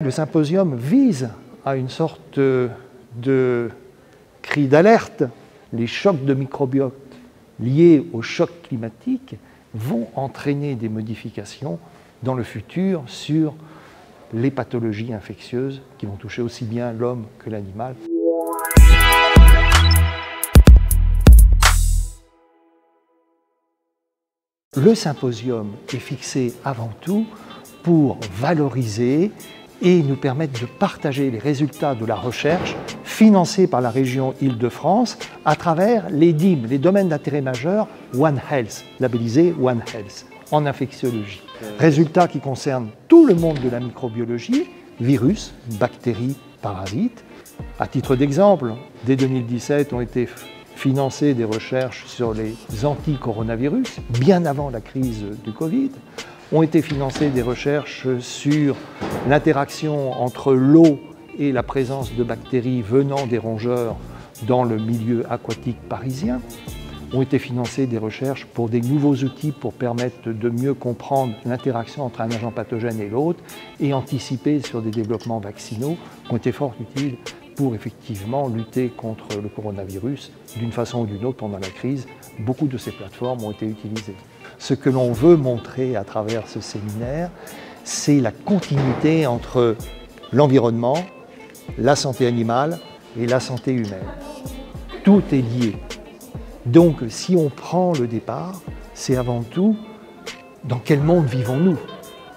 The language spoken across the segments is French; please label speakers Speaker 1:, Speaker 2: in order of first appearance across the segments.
Speaker 1: Le symposium vise à une sorte de cri d'alerte. Les chocs de microbiote liés au choc climatique vont entraîner des modifications dans le futur sur les pathologies infectieuses qui vont toucher aussi bien l'homme que l'animal. Le symposium est fixé avant tout pour valoriser et nous permettre de partager les résultats de la recherche financée par la région Île-de-France à travers les DIM, les domaines d'intérêt majeur One Health, labellisés One Health, en infectiologie. Résultats qui concernent tout le monde de la microbiologie, virus, bactéries, parasites. À titre d'exemple, dès 2017 ont été financées des recherches sur les anti-coronavirus, bien avant la crise du Covid. Ont été financées des recherches sur l'interaction entre l'eau et la présence de bactéries venant des rongeurs dans le milieu aquatique parisien. Ont été financées des recherches pour des nouveaux outils pour permettre de mieux comprendre l'interaction entre un agent pathogène et l'autre et anticiper sur des développements vaccinaux qui ont été fort utiles pour effectivement lutter contre le coronavirus d'une façon ou d'une autre pendant la crise. Beaucoup de ces plateformes ont été utilisées. Ce que l'on veut montrer à travers ce séminaire, c'est la continuité entre l'environnement, la santé animale et la santé humaine. Tout est lié. Donc, si on prend le départ, c'est avant tout dans quel monde vivons-nous?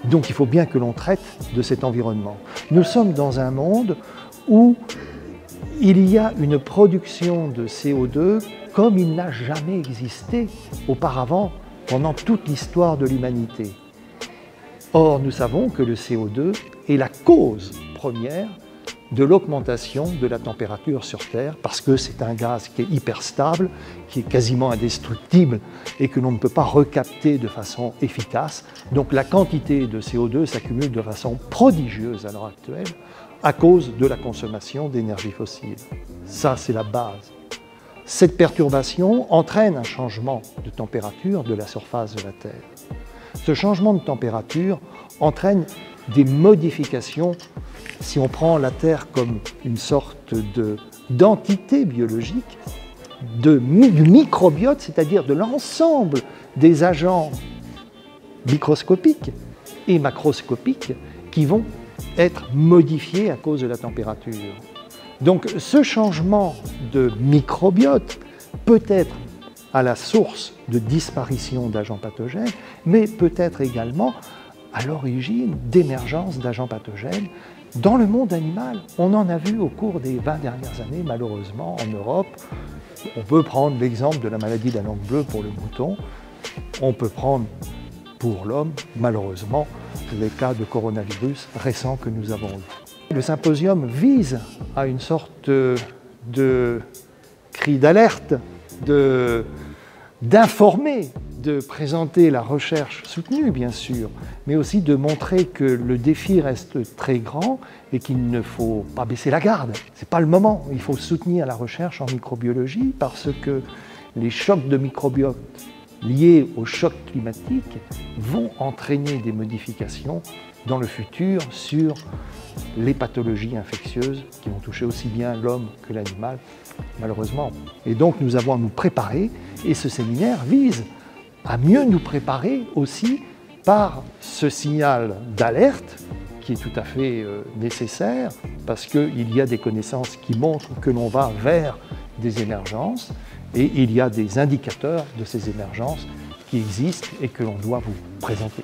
Speaker 1: Donc, il faut bien que l'on traite de cet environnement. Nous sommes dans un monde où il y a une production de CO2 comme il n'a jamais existé auparavant pendant toute l'histoire de l'humanité. Or, nous savons que le CO2 est la cause première de l'augmentation de la température sur Terre, parce que c'est un gaz qui est hyper stable, qui est quasiment indestructible et que l'on ne peut pas recapter de façon efficace. Donc la quantité de CO2 s'accumule de façon prodigieuse à l'heure actuelle à cause de la consommation d'énergie fossile. Ça, c'est la base. Cette perturbation entraîne un changement de température de la surface de la Terre. Ce changement de température entraîne des modifications. Si on prend la Terre comme une sorte d'entité biologique, du microbiote, c'est-à-dire de l'ensemble des agents microscopiques et macroscopiques qui vont être modifiés à cause de la température. Donc ce changement de microbiote peut être à la source de disparition d'agents pathogènes, mais peut être également à l'origine d'émergence d'agents pathogènes dans le monde animal. On en a vu au cours des 20 dernières années, malheureusement, en Europe. On peut prendre l'exemple de la maladie de la langue bleue pour le mouton. On peut prendre pour l'homme, malheureusement, les cas de coronavirus récents que nous avons eus. Le symposium vise à une sorte de cri d'alerte, d'informer, de présenter la recherche soutenue, bien sûr, mais aussi de montrer que le défi reste très grand et qu'il ne faut pas baisser la garde. Ce n'est pas le moment. Il faut soutenir la recherche en microbiologie parce que les chocs de microbiote liés au choc climatique vont entraîner des modifications dans le futur sur les pathologies infectieuses qui vont toucher aussi bien l'homme que l'animal, malheureusement. Et donc nous avons à nous préparer, et ce séminaire vise à mieux nous préparer aussi par ce signal d'alerte qui est tout à fait nécessaire parce qu'il y a des connaissances qui montrent que l'on va vers des émergences et il y a des indicateurs de ces émergences qui existent et que l'on doit vous présenter.